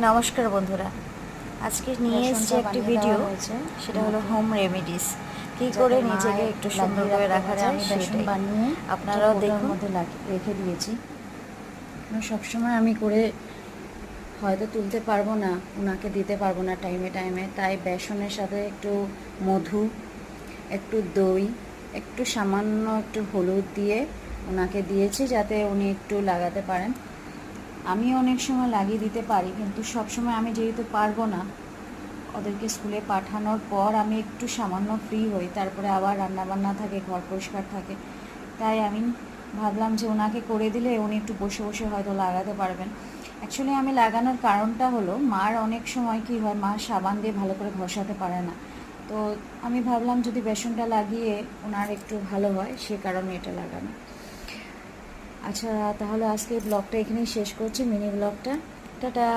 নমস্কার বন্ধুরা, আজকে নিয়ে এসেছি একটি ভিডিও। সেটা হলো হোম রেমেডিস, কী করে নিজেকে একটু সুন্দর করে রাখা যায় সেটাই বানিয়ে আপনারাও দেখুন। মধ্যে রেখে দিয়েছি। সবসময় আমি করে হয়তো তুলতে পারবো না, ওনাকে দিতে পারবো না টাইমে টাইমে, তাই বেসনের সাথে একটু মধু, একটু দই, একটু সামান্য একটু হলুদ দিয়ে ওনাকে দিয়েছি যাতে উনি একটু লাগাতে পারেন। আমি অনেক সময় লাগিয়ে দিতে পারি, কিন্তু সব সময় আমি যেহেতু পারবো না, ওদেরকে স্কুলে পাঠানোর পর আমি একটু সামান্য ফ্রি হই, তারপরে আবার রান্নাবান্না থাকে, ঘর পরিষ্কার থাকে, তাই আমি ভাবলাম যে ওনাকে করে দিলে উনি একটু বসে বসে হয়তো লাগাতে পারবেন। অ্যাকচুয়ালি আমি লাগানোর কারণটা হলো, মার অনেক সময় কী হয়, মা সাবান দিয়ে ভালো করে ঘষাতে পারে না, তো আমি ভাবলাম যদি বেসনটা লাগিয়ে ওনার একটু ভালো হয়, সে কারণে এটা লাগানো। আচ্ছা, তাহলে আজকে ব্লগটা এখানেই শেষ করছি, মিনি ব্লগটা। টাটা।